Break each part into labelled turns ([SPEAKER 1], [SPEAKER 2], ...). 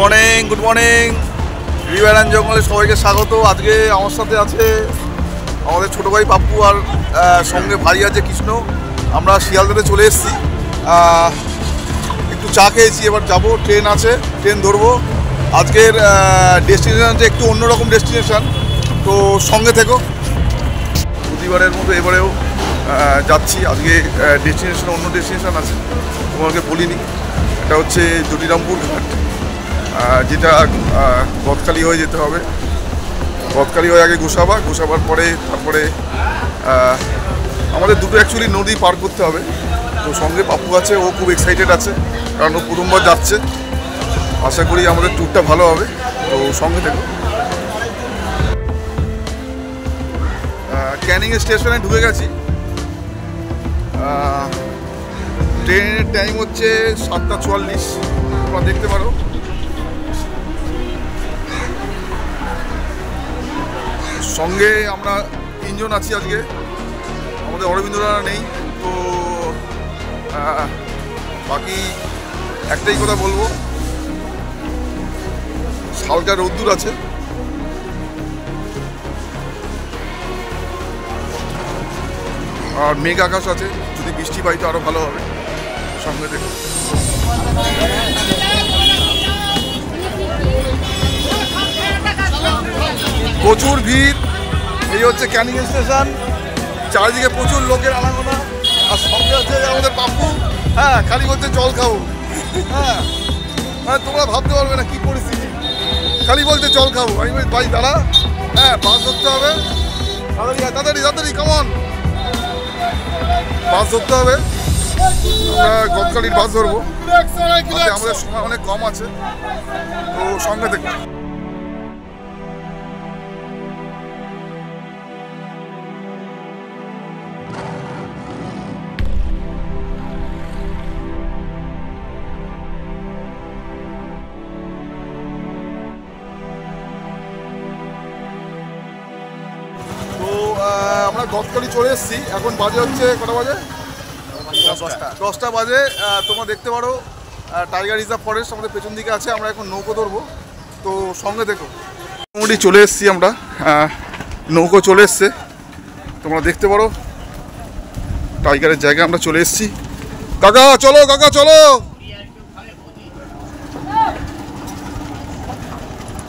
[SPEAKER 1] Morning river and জঙ্গলে সবাইকে স্বাগত। আজকে আমার সাথে আছে আমাদের ছোটো ভাই পাপ্পু আর সঙ্গে ভাই আছে কৃষ্ণ। আমরা শিয়ালদাতে চলে এসেছি, একটু চা খেয়েছি, এবার যাব, ট্রেন আছে, ট্রেন ধরবো। আজকের ডেস্টিনেশনটা একটু অন্যরকম ডেস্টিনেশন, তো সঙ্গে থেকো। প্রতিবারের মতো এবারেও যাচ্ছি। আজকে ডেস্টিনেশন অন্য ডেস্টিনেশন আছে, তোমাকে বলিনি। এটা হচ্ছে জটিরামপুর ঘাট, যেটা গদখালি হয়ে যেতে হবে। গদখালি হয়ে আগে গোসাবার পরে তারপরে আমাদের দুটো অ্যাকচুয়ালি নদী পার করতে হবে। তো সঙ্গে পাপ্পু আছে, ও খুব এক্সাইটেড আছে, কারণ ও প্রথমবার যাচ্ছে। আশা করি আমাদের ট্যুরটা ভালো হবে, তো সঙ্গে থেকো। ক্যানিং স্টেশনে ঢুকে গেছি। ট্রেনের টাইম হচ্ছে 7:44, তোমরা দেখতে পারো। সঙ্গে আমরা তিনজন আছি আজকে, আমাদের অরবিন্দরা নেই। তো বাকি একটাই কথা বলবো, হালকা রোদ্দুর আছে। আর মেঘ আকাশ আছে, যদি বৃষ্টি পাই তো আরও ভালো হবে। সঙ্গে দেখো। প্রচুর ভিড়, এই হচ্ছে ক্যানিং স্টেশন। চারিদিকে প্রচুর লোকের আনাগোনা, আর সঙ্গে আছে আমাদের পাপ্পু। হ্যাঁ, খালি বলছে জল খাবো। হ্যাঁ, তোমরা ভাবতে পারবে না কি পরিস্থিতি, খালি বলছে জল খাবো। আমি বলি ভাই দাঁড়া, হ্যাঁ বাস ধরতে হবে, তাড়াতাড়ি কেমন বাস ধরতে হবে। আমরা গদখালির বাস ধরবো, আমাদের সময় অনেক কম আছে, তো সঙ্গে দেখো। আমরা গদখালি চলে এসেছি, এখন বাজে হচ্ছে কটা বাজে? 10টা বাজে। তোমরা দেখতে পারো টাইগার রিজার্ভ ফরেস্ট আমাদের পেছন দিকে আছে। আমরা এখন নৌকো ধরবো, তো সঙ্গে দেখো। মোটামুটি চলে এসেছি আমরা, নৌকো চলে এসছে, তোমরা দেখতে পারো টাইগারের জায়গায় আমরা চলে এসেছি। কাকা চলো।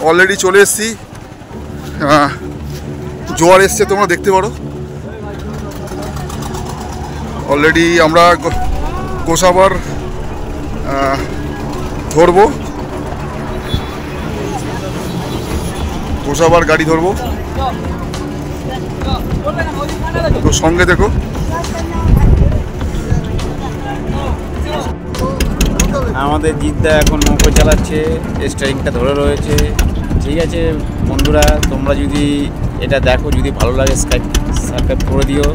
[SPEAKER 1] অলরেডি চলে এসেছি, জোয়ার এসছে, তোমরা দেখতে পারো। অলরেডি আমরা গোসাবার ধরবো, গোসাবার গাড়ি ধরবো, তো সঙ্গে দেখো।
[SPEAKER 2] আমাদের জিদ্দা এখন নৌকো চালাচ্ছে, স্টারিংটা ধরে রয়েছে। ঠিক আছে বন্ধুরা, তোমরা যদি এটা দেখো, যদি ভালো লাগে সাবস্ক্রাইব করে দিও।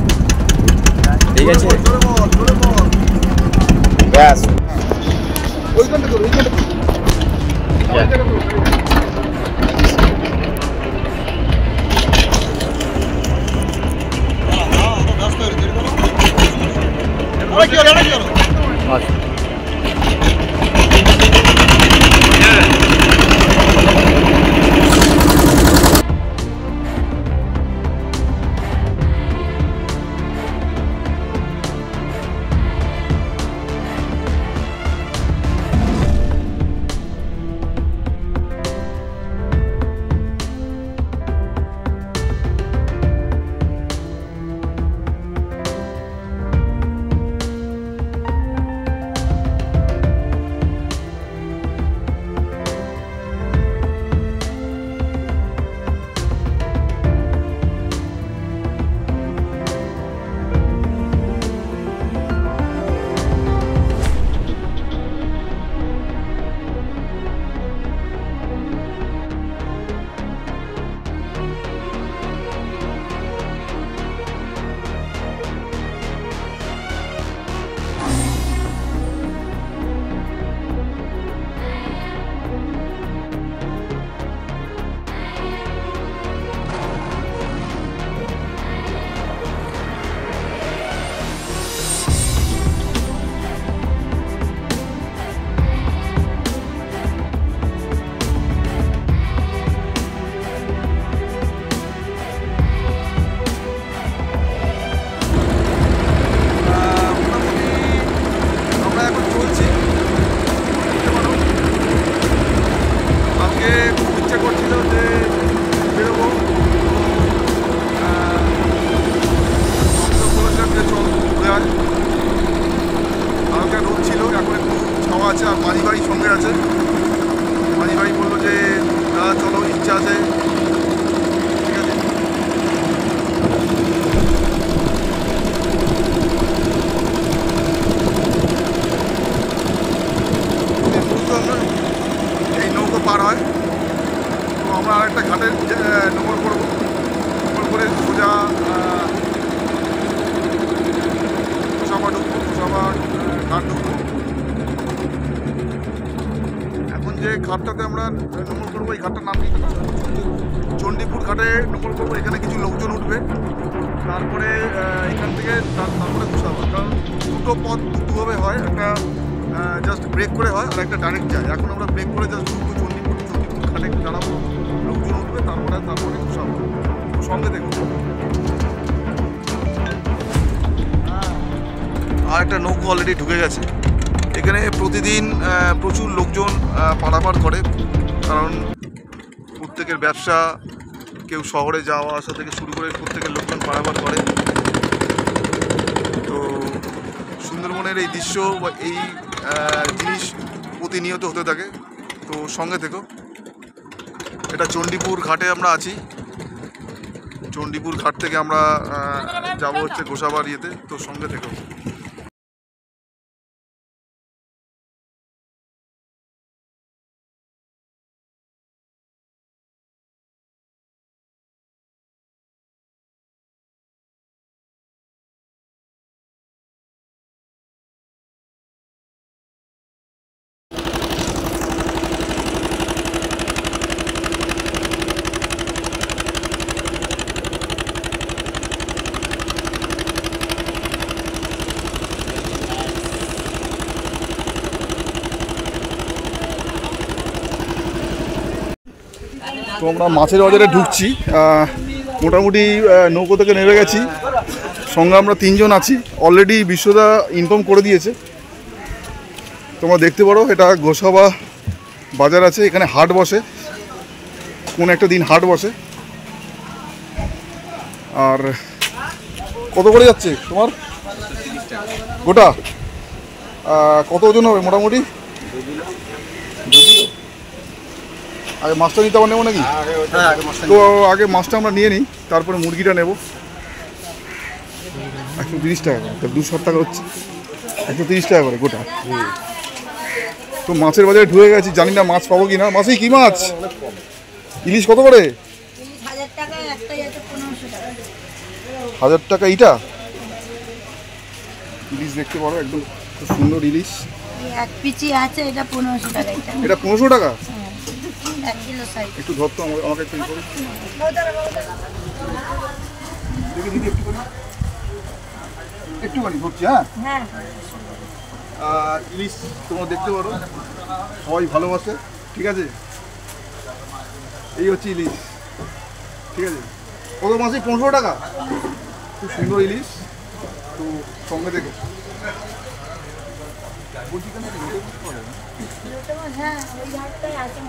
[SPEAKER 2] ঠিক আছে, ব্যাস
[SPEAKER 1] আছে, আর মাঝি ভাই সঙ্গে আছে। মাঝি ভাই বললো যে দাদা চলো, ইচ্ছা আছে, ঠিক আছে। এই নৌকো পার হয়, তো আমরা আরেকটা ঘাটের নোঙর করবো, নোঙর করে সোজা গোসাবা ঢুকবো, গোসাবা ঘাট ঢুকবো। এখন যে ঘাটটাতে আমরা নোঙর করবো, এই ঘাটটার নাম কি? চণ্ডীপুর ঘাটে নোঙর করবো। এখানে কিছু লোকজন উঠবে, তারপরে এখান থেকে তারপরে গোসাবা। কারণ দুটো পথ দুভাবে হয়, একটা জাস্ট ব্রেক করে হয় আর একটা ডাইরেক্ট যায়। এখন আমরা ব্রেক করে জাস্ট ঢুকবো চণ্ডীপুর ঘাটে দাঁড়াবো, লোকজন উঠবে, তারপরে গোসাবা। সঙ্গে দেখো। আর একটা নৌকো অলরেডি ঢুকে গেছে। এখানে প্রতিদিন প্রচুর লোকজন পারাপার করে, কারণ প্রত্যেকের ব্যবসা, কেউ শহরে যাওয়া আসা থেকে শুরু করে প্রত্যেকের লোকজন পারাপার করে। তো সুন্দরবনের এই দৃশ্য বা এই জিনিস প্রতিনিয়ত হতে থাকে, তো সঙ্গে থেকো। এটা চণ্ডীপুর ঘাটে আমরা আছি। চণ্ডীপুর ঘাট থেকে আমরা যাবো হচ্ছে গোসাবার ইয়েতে, তো সঙ্গে থেকো। তো আমরা মাছের বাজারে ঢুকছি, মোটামুটি নৌকো থেকে নেমে গেছি। সঙ্গে আমরা 3 জন আছি। অলরেডি বিশ্বদা ইনফর্ম করে দিয়েছে, তোমরা দেখতে পারো। এটা গোসাবা বাজার আছে, এখানে হাট বসে, কোন একটা দিন হাট বসে। আর কত করে যাচ্ছে তোমার গোটা? কত ওজন হবে মোটামুটি? 2 কিলো। আগে মাছটা নিতে আবার নেবো নাকি? তো আগে মাছটা আমরা নিয়ে নিই, তারপরে মুরগিটা নেব। 130 টাকা করে, 260 টাকা হচ্ছে, 130 টাকা করে গোটা। তো মাছের বাজারে ঢুকে গেছি, জানি না মাছ পাবো কি না। মাছই কি মাছ? ইলিশ কত করে? 1000 টাকা এইটা। ইলিশ দেখতে পারো, একদম খুব সুন্দর ইলিশ।
[SPEAKER 3] এক পিচি আছে, এটা 1500 টাকা।
[SPEAKER 1] এটা 1500 টাকা?
[SPEAKER 3] 1 কিলো সাইজ।
[SPEAKER 1] একটু ধর তো আমাকে একটু করো। দেখি দিদি একটুখানি ধরছি। হ্যাঁ, ইলিশ তোমরা দেখতে পারো, সবাই ভালোবাসে, ঠিক আছে। এই হচ্ছে ইলিশ, ঠিক আছে। কত মাসে? 1500 টাকা। খুব সুন্দর ইলিশ, তো সঙ্গে দেখো।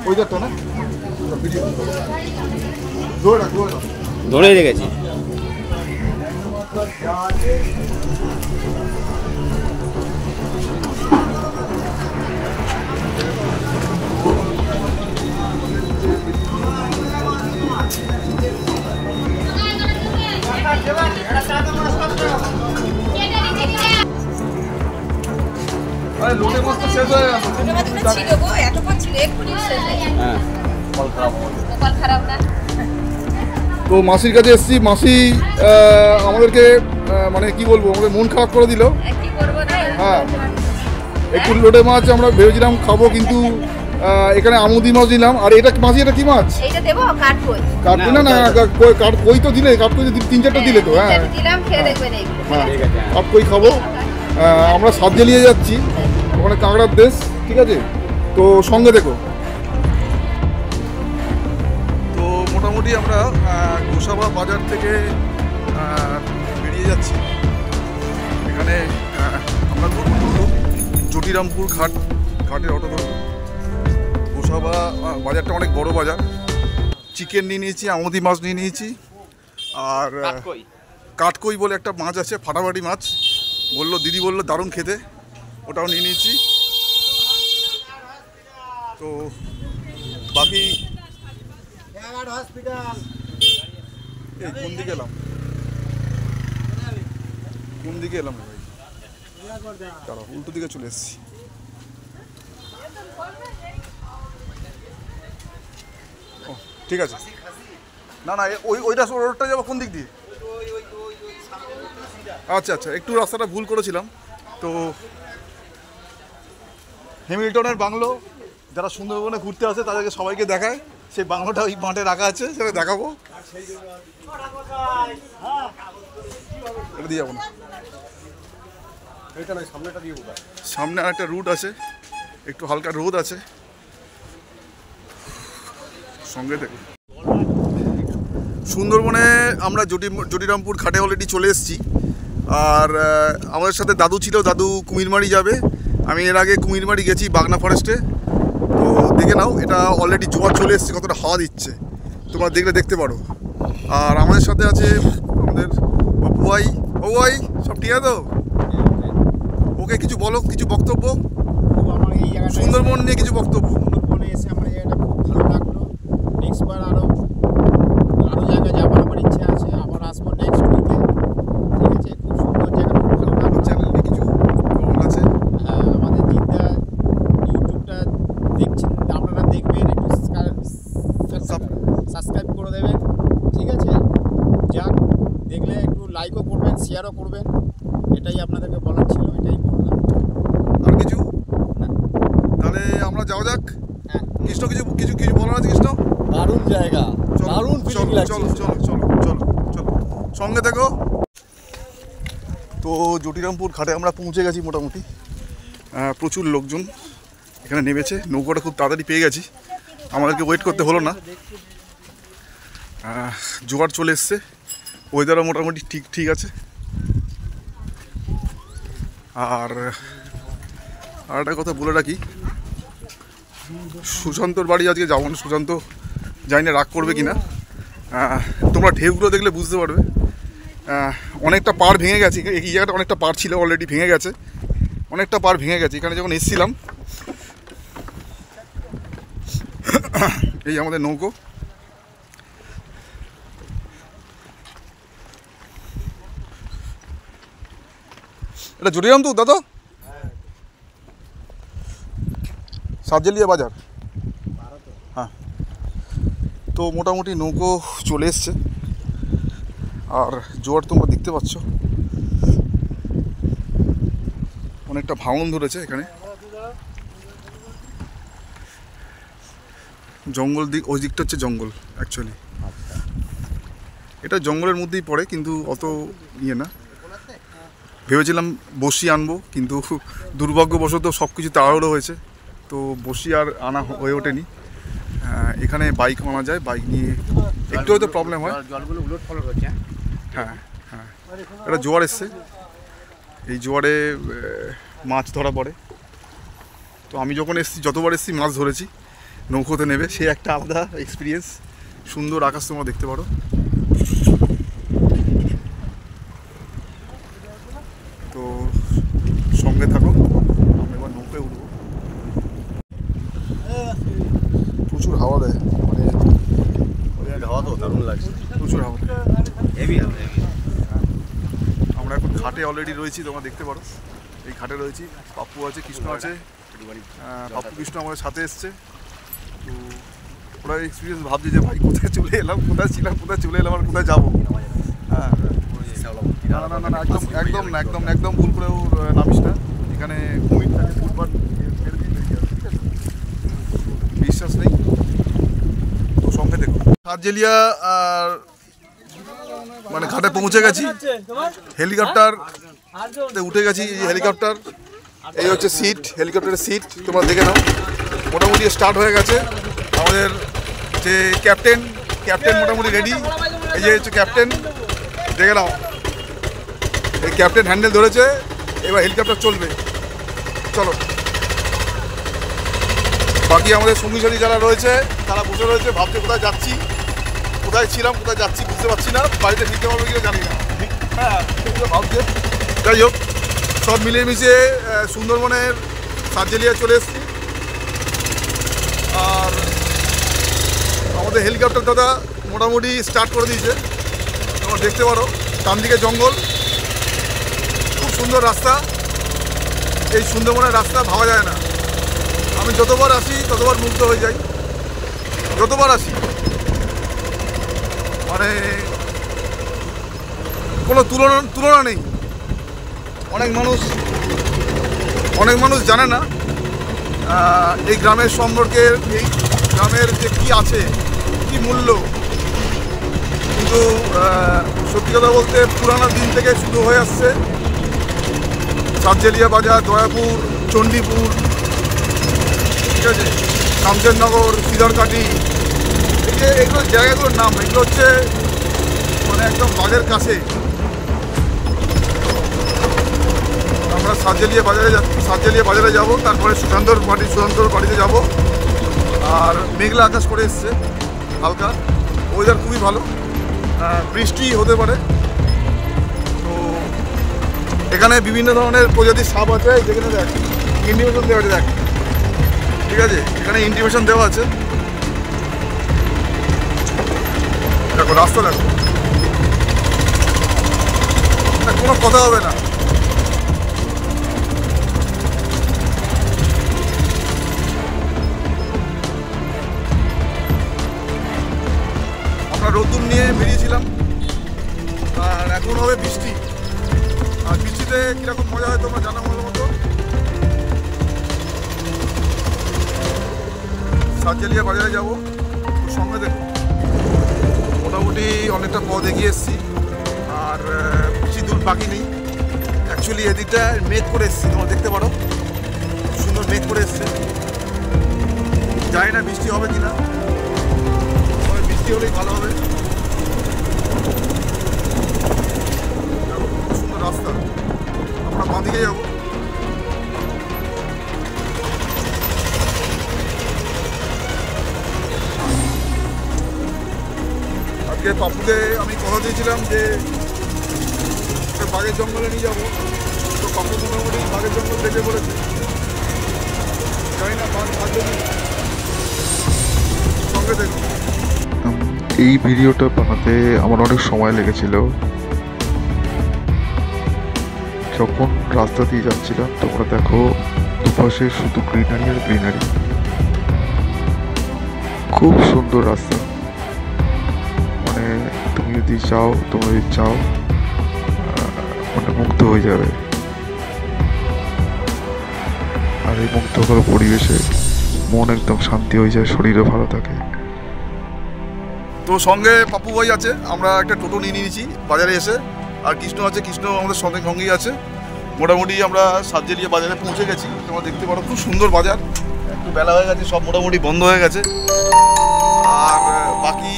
[SPEAKER 1] ওই যারটা না,
[SPEAKER 2] ধরে রেখেছি।
[SPEAKER 1] আরে লোটে মাছ তো শেষ হয়ে গেল। তো মাসির কাছে এসেছি, মাসি আমাদেরকে মানে কি বলবো, আমাদের মন খারাপ করে দিল। হ্যাঁ, একটু লোটে মাছ আমরা ভেবেছিলাম খাবো, কিন্তু এখানে আমুদি মাছ দিলাম। আর এটা মাসি, এটা কি মাছ? কাঠকই না, কাঠকই তো দিলে, কাঠকই 3-4টা দিলে তো। হ্যাঁ, কাঠকই খাবো। আমরা সাতজেলিয়ে যাচ্ছি, ওখানে কাঁকড়ার দেশ, ঠিক আছে। তো সঙ্গে দেখো। তো মোটামুটি আমরা গোসাবা বাজার থেকে বেরিয়ে যাচ্ছি। এখানে আমরা জটিরামপুর ঘাটের অটো ধরবো। গোসাবা বাজারটা অনেক বড় বাজার। চিকেন নিয়ে নিয়েছি, আমুদি মাছ নিয়ে নিয়েছি, আর কাঠকই বলে একটা মাছ আছে, ফাটাফাটি মাছ, দিদি বললো দারুণ খেতে, ওটাও নিয়ে নিয়েছি। তো বাকি এই কোন দিকে এলাম ভাই? দাঁড়াও, উল্টো দিকে চলে এসেছি। ও ঠিক আছে, না না ওইটা রোডটা যাবো কোন দিক দিয়ে? আচ্ছা আচ্ছা, একটু রাস্তাটা ভুল করেছিলাম। তো হ্যামিল্টনের বাংলো, যারা সুন্দরবনে ঘুরতে আসে তাদেরকে সবাইকে দেখায়, সেই বাংলোটা ওই মাঠে রাখা আছে, সেটা দেখাবো। এটা দিয়ে যাবো না, সামনে আর একটা রুট আছে, একটু হালকা রোদ আছে, সঙ্গে দেখুন। সুন্দরবনে আমরা জটিরামপুর ঘাটে অলরেডি চলে এসেছি। আর আমাদের সাথে দাদু ছিল, দাদু কুমিরমারি যাবে। আমি এর আগে কুমিরমারি গেছি বাগনা ফরেস্টে, তো দেখে নাও, এটা অলরেডি জোয়ার চলে এসেছে, কতটা হাওয়া দিচ্ছে তোমরা দেখলে দেখতে পারো। আর আমাদের সাথে আছে আমাদের বাবু ভাই। ও ভাই, সব ঠিক আছে তো? ওকে কিছু বলো, কিছু বক্তব্য সুন্দরবন নিয়ে, কিছু বক্তব্য।
[SPEAKER 2] সুন্দরবনে এসে আমার জায়গাটা খুব ভালো লাগলো। নেক্সট বার আরও জায়গায় যাবার আমার ইচ্ছে আছে, আবার আসবো নেক্সট উইকে। ঠিক আছে, খুব সুন্দর জায়গা, খুব ভালো লাগলো।
[SPEAKER 1] চ্যানেলে কিছু আছে?
[SPEAKER 2] হ্যাঁ, আমাদের জিদ্দা ইউটিউবটা দেখছেন, আপনারা দেখবেন, একটু সাবস্ক্রাইব করে দেবেন। ঠিক আছে, যাক, দেখলে একটু লাইকও করবেন, শেয়ারও করবেন, এটাই আপনাদেরকে বলার ছিল, এটাই বললাম।
[SPEAKER 1] আর কিছু?
[SPEAKER 2] না,
[SPEAKER 1] তাহলে আমরা যাওয়া যাক।
[SPEAKER 2] হ্যাঁ,
[SPEAKER 1] কৃষ্ণ কিছু কিছু কিছু বলার আছে? কৃষ্ণ,
[SPEAKER 2] দারুণ জায়গা, দারুণ
[SPEAKER 1] চলো
[SPEAKER 2] ফিলিং লাগছে।
[SPEAKER 1] চলো চলো চলো চলো চলো, সঙ্গে দেখো। তো জটিরামপুর ঘাটে আমরা পৌঁছে গেছি মোটামুটি। প্রচুর লোকজন এখানে নেমেছে, নৌকাটা খুব তাড়াতাড়ি পেয়ে গেছি, আমাদেরকে ওয়েট করতে হলো না। জোয়ার চলে এসছে, ওয়েদারও মোটামুটি ঠিক আছে। আর একটা কথা বলে রাখি, সুশান্তর বাড়ি আজকে যাবো না। সুশান্ত জানি না রাগ করবে কিনা, তোমরা ঢেউগুলো দেখলে বুঝতে পারবে। অনেকটা পাড় ভেঙে গেছে, এই জায়গাটা অনেকটা পাড় ছিল, অলরেডি ভেঙে গেছে, অনেকটা পাড় ভেঙে গেছে। এখানে যখন এসেছিলাম, এই আমাদের নৌকো, এটা জটিরামপুর দাদা, সাতজেলিয়া বাজার। হ্যাঁ, তো মোটামুটি নৌকো চলে এসছে। আর জোয়ার তোমরা দেখতে পাচ্ছ, অনেকটা ভাঙন ধরেছে এখানে। জঙ্গল দিক, ওই দিকটা হচ্ছে জঙ্গল অ্যাকচুয়ালি, এটা জঙ্গলের মধ্যেই পড়ে, কিন্তু অত ইয়ে না। ভেবেছিলাম বসি আনবো, কিন্তু দুর্ভাগ্যবশত সব কিছু তাড়াহুড়ো হয়েছে, তো বসি আর আনা হয়ে ওঠেনি। এখানে বাইক আনা যায়, বাইক নিয়ে একটু হয়তো প্রবলেম হয়।
[SPEAKER 2] জলগুলো উলট পালট হচ্ছে।
[SPEAKER 1] হ্যাঁ হ্যাঁ, এটা জোয়ার এসছে, এই জোয়ারে মাছ ধরা পড়ে। তো আমি যখন এসেছি, যতবার এসেছি মাছ ধরেছি, নৌকোতে নেবে সে একটা আলাদা এক্সপিরিয়েন্স। সুন্দর আকাশ তোমরা দেখতে পারো। তো সঙ্গে থাকো, আমরা এবার নৌকায় উঠবো। প্রচুর হাওয়া দেয়, মানে
[SPEAKER 2] হাওয়া তো দারুণ লাগছে,
[SPEAKER 1] প্রচুর হাওয়া।
[SPEAKER 2] হেভি হাওয়া।
[SPEAKER 1] আমরা এখন ঘাটে অলরেডি রয়েছি, তোমরা দেখতে পারো। এই ঘাটে রয়েছি, পাপ্পু আছে, কৃষ্ণ আছে। পাপ্পু কৃষ্ণ আমাদের সাথে এসছে। তো ওরা এক্সপিরিয়েন্স ভাবছে যে ভাই কোথায় চলে এলাম, কোথায় ছিলাম, কোথায় চলে এলাম, আর কোথায় যাবো। হ্যাঁ, না না না না, একদম একদম না, একদম একদম ভুল করেও নামিস না। এখানে কুমির থাকে, ফুটবল ছেড়ে দিয়ে বেরিয়ে যাবে, ঠিক আছে? বিশ্বাস নেই তো সঙ্গে দেখো। সাতজেলিয়া আর মানে ঘাটে পৌঁছে গেছি, হেলিকপ্টার উঠে গেছি। এই হেলিকপ্টার, এই হচ্ছে সিট, হেলিকপ্টারের সিট তোমরা দেখে নাও। মোটামুটি স্টার্ট হয়ে গেছে। আমাদের যে ক্যাপ্টেন মোটামুটি রেডি। এই যে হচ্ছে ক্যাপ্টেন, দেখে নাও, এই ক্যাপ্টেন হ্যান্ডেল ধরেছে। এবার হেলিকপ্টার চলবে, চলো। বাকি আমাদের সঙ্গী সাথী যারা রয়েছে তারা বসে রয়েছে, ভাবছে কোথায় যাচ্ছি, কোথায় ছিলাম, কোথায় যাচ্ছি বুঝতে পারছি না, বাড়িতে ফিরতে পারবো কিনা জানি না। হ্যাঁ, ভাবছে। যাই হোক, সব মিলিয়ে মিশিয়ে সুন্দরবনের সাতজেলিয়া চলে এসেছি। আমাদের হেলিকপ্টার দাদা মোটামুটি স্টার্ট করে দিয়েছে। তোমরা দেখতে পারো ডান দিকে জঙ্গল, খুব সুন্দর রাস্তা। এই সুন্দরবনের রাস্তা ভাবা যায় না। আমি যতবার আসি ততবার মুগ্ধ হয়ে যাই, যতবার আসি। মানে কোনো তুলনা নেই। অনেক মানুষ জানে না এই গ্রামের সম্পর্কে, এই গ্রামের যে কী আছে, কী মূল্য। কিন্তু সত্যি কথা বলতে পুরানো দিন থেকে শুরু হয়ে আসছে সাতজেলিয়া বাজার, দয়াপুর, চণ্ডীপুর, ঠিক আছে, শামশেরনগর, সিদারকাঠি, এই যে এগুলো জায়গাগুলোর নাম, এগুলো হচ্ছে মানে একদম বাজারের কাছে। আমরা সাতজেলিয়া বাজারে যাব, তারপরে সুশান্তর বাড়িতে যাব। আর মেঘলা আকাশ করে এসছে, হালকা ওয়েদার খুবই ভালো, বৃষ্টি হতে পারে। তো এখানে বিভিন্ন ধরনের প্রজাতির সাপ আছে, যেখানে দেখ ইন্ডিমেশন দেওয়া আছে, দেখ, ঠিক আছে, এখানে ইন্ডিমেশন দেওয়া আছে। দেখো রাস্তা, দেখো, কোনো কথা হবে না। আমরা রোদ্দুর নিয়ে বেরিয়েছিলাম, আর এখন হবে বৃষ্টি। আর বৃষ্টিতে কীরকম মজা হয় তোমরা জানো ভালো মতো। সাতজেলিয়া বাজারে যাবো, সঙ্গে দেখো। মোটামুটি অনেকটা পথ এগিয়ে এসেছি, আর বেশি দূর বাকি নেই। অ্যাকচুয়ালি এদিকটা মেঘ করে এসেছি, তোমরা দেখতে পারো, সুন্দর মেঘ করে এসছে। জানি না বৃষ্টি হবে কিনা, তবে বৃষ্টি হলেই ভালো হবে। সুন্দর রাস্তা, আমরা বাঁ দিকে যাবো। আজকে পাপুকে আমি কথা দিয়েছিলাম যে বাঘের জঙ্গলে নিয়ে যাবো, তো পাপু মোটামুটি বাঘের জঙ্গল দেখে পড়েছে। জানি না বাঘ থাকবে কি, সঙ্গে দেখুন।
[SPEAKER 4] এই ভিডিওটা বানাতে আমার অনেক সময় লেগেছিল। যখন রাস্তা দিয়ে যাচ্ছিলাম, তোমরা দেখো দুপাশে শুধু গ্রিনারি আর গ্রিনারি, খুব সুন্দর রাস্তা। মানে তুমি যদি চাও মানে মুগ্ধ হয়ে যাবে। আর এই মুগ্ধকর পরিবেশে মন একদম শান্তি হয়ে যায়, শরীরও ভালো থাকে।
[SPEAKER 1] তো সঙ্গে পাপু ভাই আছে, আমরা একটা টোটো নিয়ে নিয়েছি বাজারে এসে। আর কৃষ্ণ আছে, কৃষ্ণ আমাদের সঙ্গেই আছে। মোটামুটি আমরা সাতজেলিয়া বাজারে পৌঁছে গেছি। তোমরা দেখতে পারো খুব সুন্দর বাজার। একটু বেলা হয়ে গেছে, সব মোটামুটি বন্ধ হয়ে গেছে। আর বাকি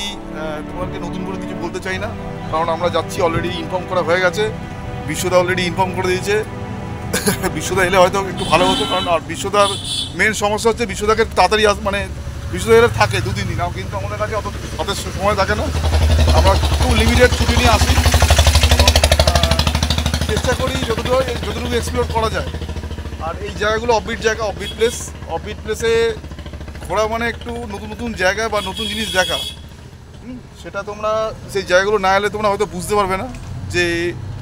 [SPEAKER 1] তোমাকে নতুন করে কিছু বলতে চাই না, কারণ আমরা যাচ্ছি, অলরেডি ইনফর্ম করা হয়ে গেছে। বিশ্বদা অলরেডি ইনফর্ম করে দিয়েছে। বিশ্বদা এলে হয়তো একটু ভালো হতো, কারণ আর বিশ্বদার মেন সমস্যা হচ্ছে বিশ্বদাকে তাড়াতাড়ি মানে বিশ্বদা এলে থাকে 2-3 দিন, কিন্তু আমাদের কাছে অত সময় থাকে না। আমরা খুব লিমিটেড ছুটি নিয়ে আসি, চেষ্টা করি যতটুকু এক্সপ্লোর করা যায়। আর এই জায়গাগুলো অফবিট জায়গা, অফবিট প্লেসে ঘোরা মানে একটু নতুন জায়গা বা নতুন জিনিস দেখা। সেটা তোমরা সেই জায়গাগুলো না এলে তোমরা হয়তো বুঝতে পারবে না যে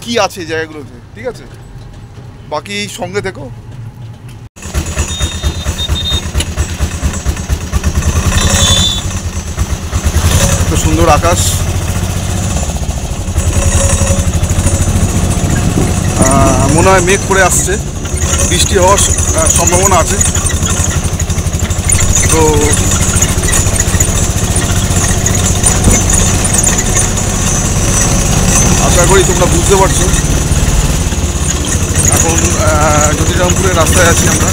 [SPEAKER 1] কি আছে এই জায়গাগুলোতে, ঠিক আছে। বাকি সঙ্গে থেকো। তো সুন্দর আকাশ, মনে হয় মেঘ করে আসছে, বৃষ্টি হওয়ার সম্ভাবনা আছে। তো আশা করি তোমরা বুঝতে পারছো। এখন জ্যোতিরামপুরের রাস্তায় আছি আমরা।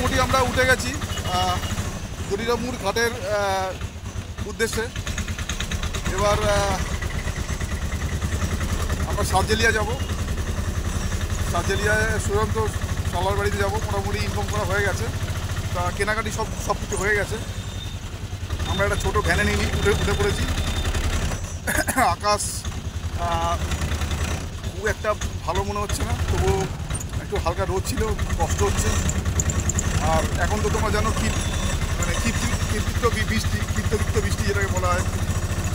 [SPEAKER 1] মোটামুটি আমরা উঠে গেছি দড়িরামুড় ঘাটের উদ্দেশ্যে। এবার আমরা সার্জেলিয়া যাব, সার্জেলিয়ায় সুরন্ত সালার বাড়িতে যাব। মোটামুটি ইনফর্ম করা হয়ে গেছে, তা কেনাকাটি সব কিছু হয়ে গেছে। আমরা একটা ছোটো ভ্যানে নিয়ে উঠে পড়েছি। আকাশ খুব একটা ভালো মনে হচ্ছে না, তবু একটু হালকা রোদ ছিল, কষ্ট হচ্ছে। আর এখন তো তোমরা জানো ক্ষিপ্ত বৃষ্টি যেটাকে বলা হয়।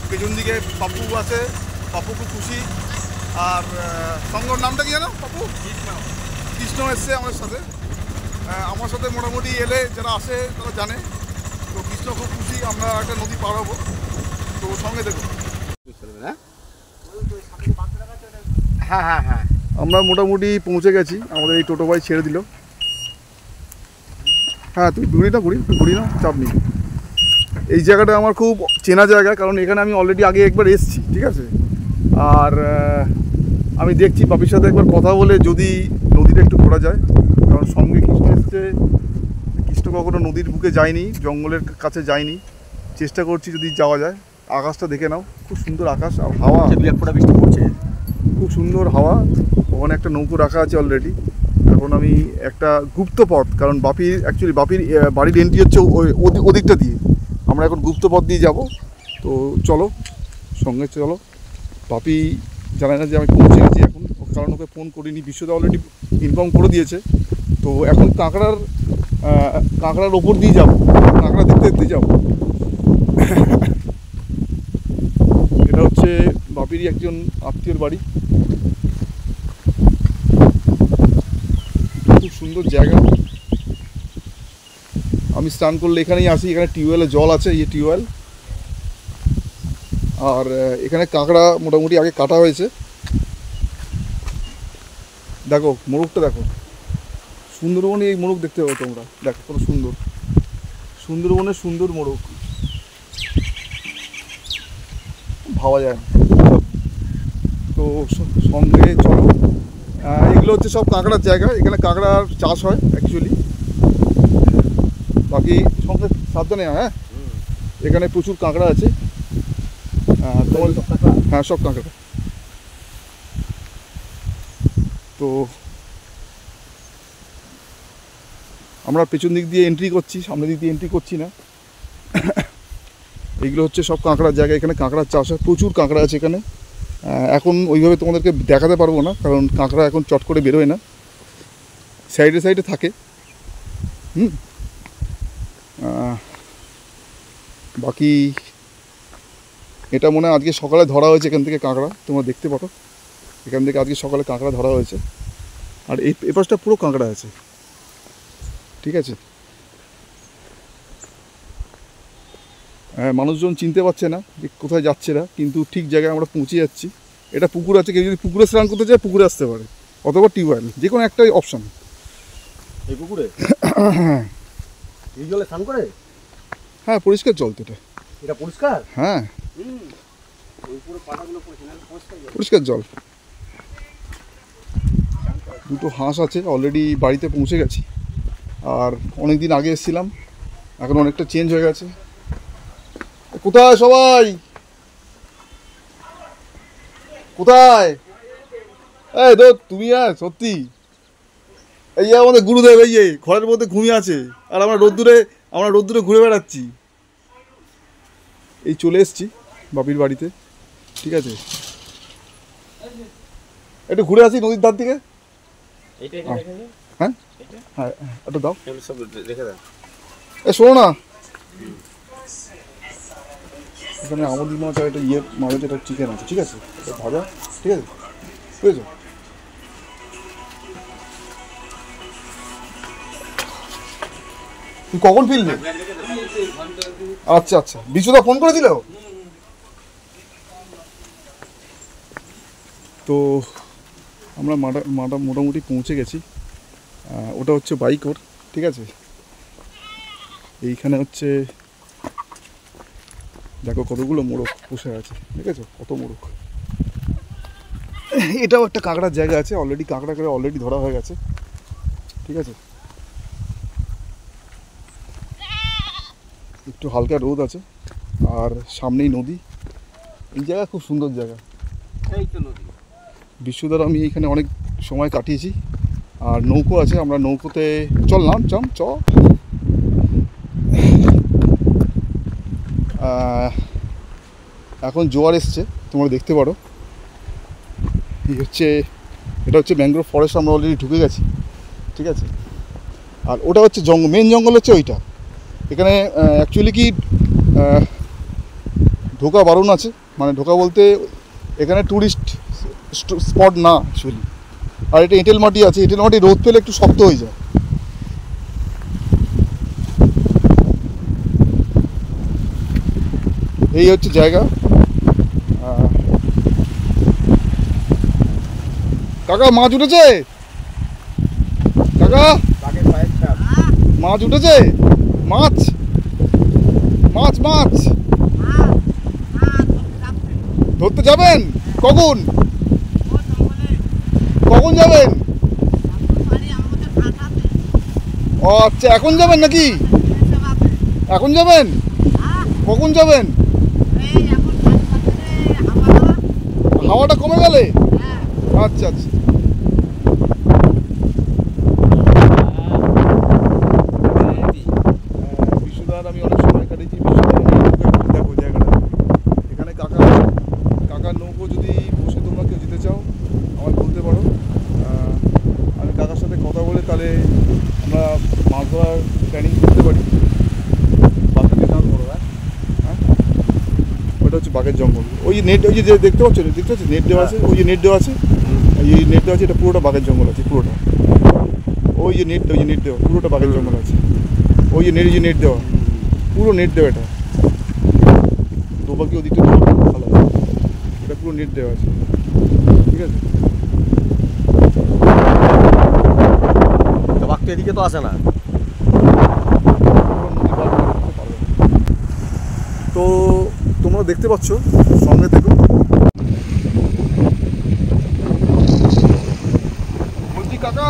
[SPEAKER 1] পেছন দিকে পাপ্পু আছে, পাপ্পু খুব খুশি। আর সঙ্গর নামটা কি জানো? পাপ্পু কৃষ্ণ এসছে আমাদের সাথে। আমার সাথে মোটামুটি এলে যারা আসে তারা জানে। তো কৃষ্ণ খুব খুশি, আমরা একটা নদী পার হবো। তো সঙ্গে দেখো।
[SPEAKER 2] হ্যাঁ,
[SPEAKER 1] আমরা মোটামুটি পৌঁছে গেছি, আমাদের এই টোটো ভাই ছেড়ে দিল। হ্যাঁ, তুই ঘুরি না, চাপ নেই। এই জায়গাটা আমার খুব চেনা জায়গা, কারণ এখানে আমি অলরেডি আগে একবার এসেছি, ঠিক আছে। আর আমি দেখছি বাপির সাথে একবার কথা বলে যদি নদীটা একটু ঘোরা যায়, কারণ সঙ্গে কৃষ্ণ এসছে। কৃষ্ণ কখনো নদীর বুকে যায়নি, জঙ্গলের কাছে যায়নি। চেষ্টা করছি যদি যাওয়া যায়। আকাশটা দেখে নাও, খুব সুন্দর আকাশ আর হাওয়া,
[SPEAKER 2] বৃষ্টি পড়ছে,
[SPEAKER 1] খুব সুন্দর হাওয়া। ওখানে একটা নৌকো রাখা আছে অলরেডি। এখন আমি একটা গুপ্ত পথ, কারণ বাপির বাড়ির এন্ট্রি হচ্ছে ওদিকটা দিয়ে। আমরা এখন গুপ্ত পথ দিয়ে যাব। তো চলো, সঙ্গে চলো। বাপি জানে না যে আমি পৌঁছে গেছি এখন, কারণ ওকে ফোন করিনি, বিশ্বদা অলরেডি ইনফর্ম করে দিয়েছে। তো এখন কাঁকড়ার ওপর দিয়ে যাবো, কাঁকড়া দেখতে যাবো। এটা হচ্ছে বাপিরই একজন আত্মীয়র বাড়ি। খুব সুন্দর জায়গা। আমি স্নান করলে এখানেই আসি, এখানে টিউবওয়েলে জল আছে, এই টিউবওয়েল। আর এখানে কাঁকড়া মোটামুটি আগে কাটা হয়েছে। দেখো মোরগটা দেখো, সুন্দরবনে এই মোরগ দেখতে পাবো তোমরা। দেখো কত সুন্দর, সুন্দরবনের সুন্দর মোরগ, ভাবা যায় না। তো সঙ্গে চলো। এগুলো হচ্ছে সব কাঁকড়ার জায়গা, এখানে কাঁকড়ার চাষ হয় অ্যাকচুয়ালি। বাকি সঙ্গে সাবধানে। হ্যাঁ, এখানে প্রচুর কাঁকড়া আছে। হ্যাঁ, সব কাঁকড়া। তো আমরা পেছন দিক দিয়ে এন্ট্রি করছি, সামনের দিক দিয়ে এন্ট্রি করছি না। এইগুলো হচ্ছে সব কাঁকড়ার জায়গা, এখানে কাঁকড়ার চাষ হয়, প্রচুর কাঁকড়া আছে এখানে। এখন ওইভাবে তোমাদেরকে দেখাতে পারবো না, কারণ কাঁকড়া এখন চট করে বেরোয় না, সাইডে থাকে। বাকি এটা মনে হয় আজকে সকালে ধরা হয়েছে এখান থেকে কাঁকড়া, তোমরা দেখতে পারো। এখান থেকে আজকে সকালে কাঁকড়া ধরা হয়েছে। আর এই পাশটা পুরো কাঁকড়া আছে, ঠিক আছে। মানুষজন চিনতে পারছে না যে কোথায় যাচ্ছে না, কিন্তু ঠিক জায়গায় আমরা পৌঁছে যাচ্ছি। এটা পুকুর আছে, কেউ যদি পুকুরে স্নান করতে চায় পুকুরে আসতে পারে, অথবা টিউবওয়েল, যে কোনো একটাই অপশান।
[SPEAKER 5] এই পুকুরে এই জলে স্নান করে?
[SPEAKER 1] হ্যাঁ, পরিষ্কার জল তো
[SPEAKER 5] এটা পরিষ্কার।
[SPEAKER 1] হ্যাঁ,
[SPEAKER 5] ওই পুরো পাতাগুলো পড়ছে না,
[SPEAKER 1] পরিষ্কার জল। দুটো হাঁস আছে, অলরেডি বাড়িতে পৌঁছে গেছি। আর অনেক দিন আগে এসেছিলাম, এখন অনেকটা চেঞ্জ হয়ে গেছে। কোথায় সবাই, কোথায়? এই তো তুমি। সত্যি এই যে আমাদের গুরুদেব এই যে ঘরের মধ্যে ঘুমিয়ে আছে, আর আমরা রোদ্দুরে ঘুরে বেড়াচ্ছি। এই চলে এসছি বাপির বাড়িতে, ঠিক আছে। একটু ঘুরে আসি নদীর ধার থেকে। হ্যাঁ হ্যাঁ, একটু দাও, শোনো না। এখানে আমাদের মাছ আর একটা মাছ আছে, একটা চিকেন আছে, ঠিক আছে, এটা ভাজা, ঠিক আছে, বুঝেছো? তুই কখন ফিরলি? আচ্ছা, বিশুদা ফোন করে দিল। তো আমরা মোটামুটি পৌঁছে গেছি। ওটা হচ্ছে বাইকোর, ঠিক আছে। এইখানে হচ্ছে দেখো কতগুলো মোরগ বসে আছে, ঠিক আছে, কত মোরগ। এটাও একটা কাঁকড়ার জায়গা আছে, অলরেডি কাঁকড়া করে অলরেডি ধরা হয়ে গেছে, ঠিক আছে। একটু হালকা রোদ আছে আর সামনেই নদী। এই জায়গা খুব সুন্দর জায়গা।
[SPEAKER 5] এই তো নদী।
[SPEAKER 1] বিশ্বদার আমি এখানে অনেক সময় কাটিয়েছি। আর নৌকো আছে, আমরা নৌকোতে চললাম চ। এখন জোয়ার এসছে, তোমরা দেখতে পারো। এটা হচ্ছে ম্যানগ্রোভ ফরেস্ট, আমরা অলরেডি ঢুকে গেছি, ঠিক আছে। আর ওটা হচ্ছে মেন জঙ্গল হচ্ছে ওইটা। এখানে অ্যাকচুয়ালি কি ঢোকা বারণ আছে, মানে ঢোকা বলতে এখানে ট্যুরিস্ট স্পট না অ্যাকচুয়ালি। আর এটা এঁটেল মাটি আছে, এঁটেল মাটি রোদ পেলে একটু শক্ত হয়ে যায়। এই হচ্ছে জায়গা। কাকা মাছ উঠেছে? কাকা মাছ উঠেছে? মাছ মাছ মাছ ধরতে যাবেন? কখন কখন যাবেন? ও আচ্ছা, এখন যাবেন নাকি? এখন যাবেন? কখন যাবেন? হাওয়াটা কমে গেলে? আচ্ছা আচ্ছা। বিশ্বদার আমি অনেক সময় কাটিয়েছি। দেখো জায়গাটা, এখানে কাকার নৌকো যদি বসে তোমরা কেউ যেতে চাও আমায় বলতে পারো। আমি কাকার সাথে কথা বলে তাহলে আমরা মাছ ধরার প্ল্যানিং করতে পারি। হ্যাঁ, ওটা হচ্ছে বাঘের জঙ্গল। ওই নেট, ওই যে দেখতে পাচ্ছ নেট দেওয়া আছে, ওই যে নেট দেওয়া আছে, এই নেট দেওয়া আছে, এটা পুরোটা বাঘের জঙ্গল আছে পুরোটা। ওই যে নেট দেওয়া পুরোটা বাঘের জঙ্গল আছে। ওই যে নেট দেওয়া পুরো নেট দেওয়া, এটা দোবাকি ওদিকটা ভালো, এটা পুরো নেট দেওয়া আছে, ঠিক আছে।
[SPEAKER 5] বাঘ তো এদিকে তো আসে না।
[SPEAKER 1] তো তোমরা দেখতে পাচ্ছ, সঙ্গে থেকো। বলছি কাকা,